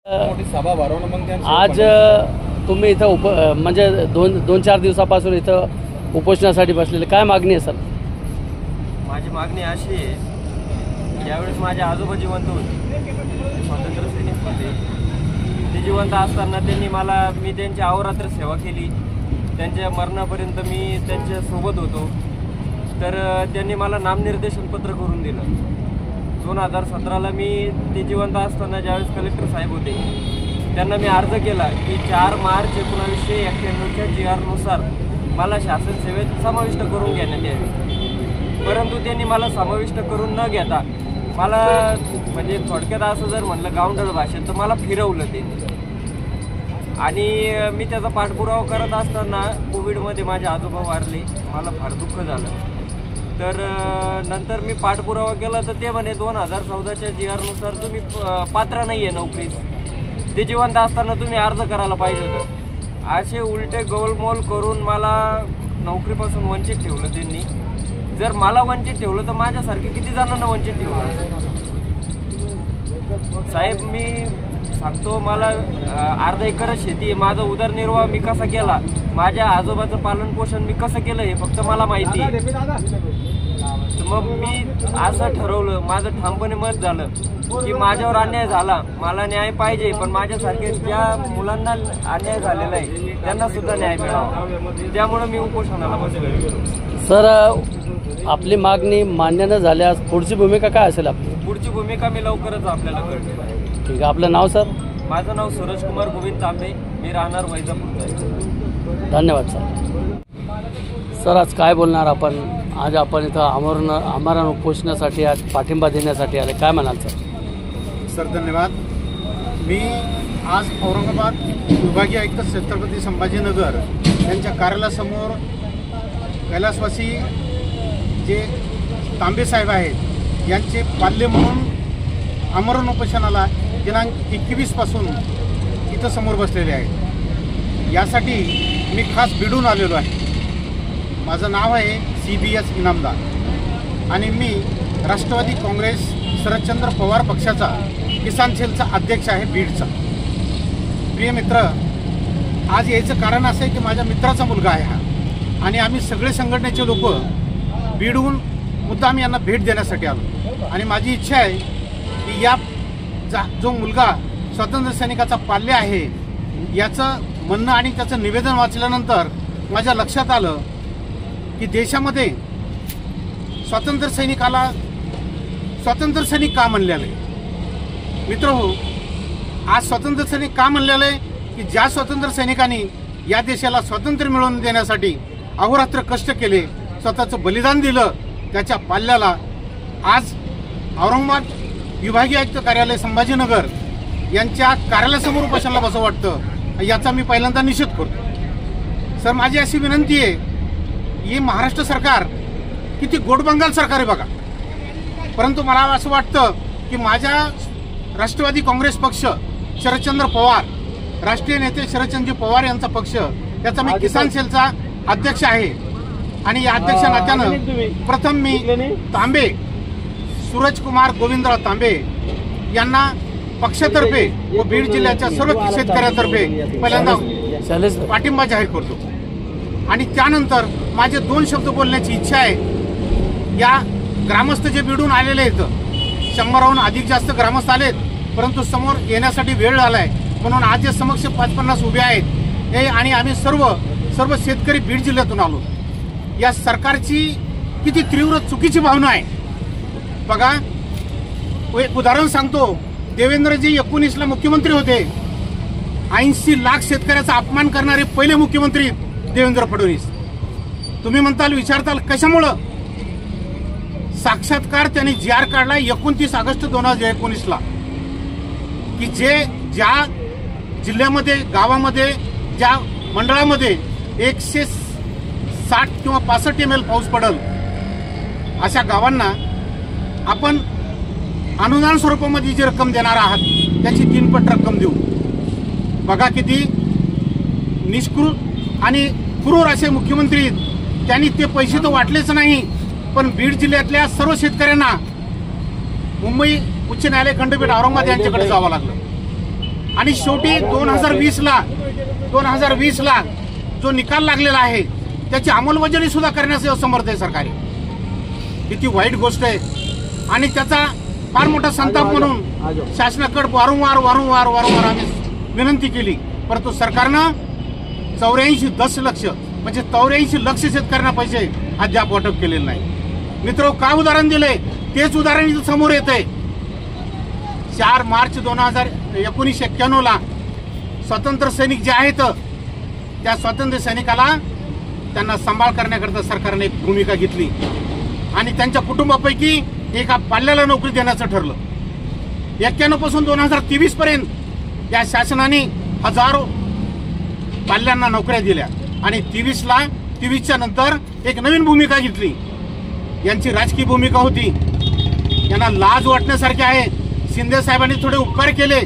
मोठी सभा भरवणं मग आज तुम्ही इथं म्हणजे दोन चार दिवसापासून इथं उपोषणासाठी बसलेले, काय मागणी आहे सर? माझी मागणी अशी आहे, यावेळेस माझे आजोबा जिवंत होते, स्वातंत्र्य सैनिक होते. ते जिवंत असताना मी त्यांची अहोरात्र सेवा केली. त्यांच्या मरणापर्यंत मी त्यांच्यासोबत होतो. तर त्यांनी मला नामनिर्देशन पत्र करून दिलं. 2017ला मी ते जिवंत असताना ज्यावेळेस कलेक्टर साहेब होते, त्यांना मी अर्ज केला की 4 मार्च 1991च्या GR नुसार मला शासन सेवेत समाविष्ट करून घेण्यात यावे. परंतु त्यांनी मला समाविष्ट करून न घेता मला म्हणजे थोडक्यात असं जर म्हणलं गावंढळ भाषेत तर मला फिरवलं ते. आणि मी त्याचा पाठपुरावा करत असताना कोविडमध्ये माझे आजोबा वारले. मला फार दुःख झालं. तर नंतर मी पाठपुरावा केला तर ते म्हणे 2014च्या GR नुसार तुम्ही पात्र नाही आहे नोकरीस. ते जिवंत असताना तुम्ही अर्ज करायला पाहिजे होतं. असे उलटे गोलमोल करून मला नोकरीपासून वंचित ठेवलं त्यांनी. जर मला वंचित ठेवलं तर माझ्यासारखे किती जणांना वंचित ठेवलं. साहेब मी सांगतो, मला अर्धा एकर शेती आहे. माझा उदरनिर्वाह मी कसा केला, माझ्या आजोबाचं पालनपोषण मी कसं केलं हे फक्त मला माहिती आहे. मग मी असं ठरवलं, माझं ठामपणे मत झालं की माझ्यावर अन्याय झाला, मला न्याय पाहिजे. पण माझ्यासारखे ज्या मुलांना अन्याय झालेला आहे त्यांना सुद्धा न्याय मिळावा. त्यामुळे मी उपोषणाला बसलो. सर, आपली मागणी मान्य न झाल्यास पुढची भूमिका काय असेल आपली? पुढची भूमिका मी लवकरच आपल्याला कळवेन. ठीक आहे. आपलं नाव सर? माझं नाव सूरज कुमार गोविंद तांबे. मी राहणार वैजापूरचा. धन्यवाद सर. सर, आज काय बोलणार आपण? आज आपण इथं आमरण उपोषणासाठी आज पाठिंबा देण्यासाठी आले, काय म्हणाल सर? सर धन्यवाद. मी आज औरंगाबाद विभागीय आयुक्त छत्रपती संभाजीनगर यांच्या कार्यालयासमोर कैलासवासी जे तांबे साहेब आहेत यांचे पाल्य म्हणून आमरण उपोषणाला दिनांक 21 पासून इथं समोर बसलेले आहेत. यासाठी मी खास बिडून आलेलो आहे. माझं नाव आहे CBS इनामदार आणि मी राष्ट्रवादी काँग्रेस शरदचंद्र पवार पक्षाचा किसान सेलचा अध्यक्ष आहे बीडचा. प्रिय मित्र, आज यायचं कारण असं आहे की माझ्या मित्राचा मुलगा आहे हा, आणि आम्ही सगळे संघटनेचे लोक बीडहून मुद्दाम यांना भेट देण्यासाठी आलो. आणि माझी इच्छा आहे की जो मुलगा स्वातंत्र्य सैनिकाचा पाल्य आहे याचं म्हणणं आणि त्याचं निवेदन वाचल्यानंतर माझ्या लक्षात आलं की देशामध्ये स्वातंत्र्य सैनिकाला स्वातंत्र्य सैनिक का म्हणलेलं आहे? मित्र हो, आज स्वातंत्र्य सैनिक का म्हणलेलं आहे की ज्या स्वातंत्र्य सैनिकांनी या देशाला स्वातंत्र्य मिळवून देण्यासाठी अहोरात्र कष्ट केले, स्वतःचं बलिदान दिलं, त्याच्या पाल्याला आज औरंगाबाद विभागीय आयुक्त कार्यालय संभाजीनगर यांच्या कार्यालयासमोर उपोषणाला बसं वाटतं, याचा मी पहिल्यांदा निषेध करतो. सर, माझी अशी विनंती आहे, हे महाराष्ट्र सरकार किती गोडबंगाल सरकार आहे बघा. परंतु मला असं वाटतं की माझ्या राष्ट्रवादी काँग्रेस पक्ष शरदचंद्र पवार, राष्ट्रीय नेते शरदचंद्रजी पवार यांचा पक्ष, याचा मी किसान सेलचा अध्यक्ष आहे. आणि या अध्यक्ष नात्यानं प्रथम मी तांबे, सूरज कुमार गोविंदराव तांबे यांना पक्षातर्फे व बीड जिल्ह्याच्या सर्व शेतकऱ्यांतर्फे पहिल्यांदा पाठिंबा जाहीर करतो. आणि त्यानंतर माझे 2 शब्द बोलण्याची इच्छा आहे. या ग्रामस्थ जे बीडून आलेले आहेत, 100हून अधिक जास्त ग्रामस्थ आलेत, परंतु समोर येण्यासाठी वेळ झालाय म्हणून आज जे समक्ष 50-50 उभे आहेत हे, आणि आम्ही सर्व शेतकरी बीड जिल्ह्यातून आलो. या सरकारची किती तीव्र चुकीची भावना आहे बघा. एक उदाहरण सांगतो. देवेंद्रजी 19ला मुख्यमंत्री होते. 80 लाख शेतकऱ्याचा अपमान करणारे पहिले मुख्यमंत्री देवेंद्र फडणवीस. तुम्ही म्हणताल, विचारताल कशामुळं? साक्षात्कार त्यांनी GR काढला 29 ऑगस्ट 2019ला की ज्या जिल्ह्यामध्ये, गावामध्ये, ज्या मंडळामध्ये 160 किंवा 65 ml पाऊस पडल अशा गावांना आपण अनुदान स्वरूपामध्ये जी रक्कम देणार आहात त्याची 3 पट रक्कम देऊ. बघा किती निष्क्रूर आणि क्रूर असे मुख्यमंत्री. त्यांनी ते पैसे तर वाटलेच नाही, पण बीड जिल्ह्यातल्या सर्व शेतकऱ्यांना मुंबई उच्च न्यायालय खंडपीठ औरंगाबाद यांच्याकडे जावं लागलं. आणि शेवटी 2020ला जो निकाल लागलेला आहे त्याची अंमलबजावणी सुद्धा करण्यास असमर्थ आहे सरकार. किती वाईट गोष्ट आहे. आणि त्याचा फार मोठा संताप म्हणून शासनाकडे वारंवार आम्ही विनंती केली, परंतु सरकारनं 84 दशलक्ष म्हणजे 84 लक्ष शेतकऱ्यांना पैसे अद्याप वाटप केलेले नाही. मित्र, काय उदाहरण दिलंय तेच उदाहरण इथं समोर येतंय. 4 मार्च 1991ला स्वातंत्र्य सैनिक जे आहेत त्या स्वातंत्र्य सैनिकाला त्यांना सांभाळ करण्याकरता सरकारने एक भूमिका घेतली आणि त्यांच्या कुटुंबापैकी एका पाल्याला नोकरी देण्याचं ठरलं. 91 पासून 2023 पर्यंत या शासनाने हजारो पाल्यांना नोकऱ्या दिल्या आणि 23च्या नंतर एक नवीन भूमिका घेतली. यांची राजकीय भूमिका होती. यांना लाज वाटण्यासारखे आहे. शिंदे साहेबांनी थोडे उपकार केले.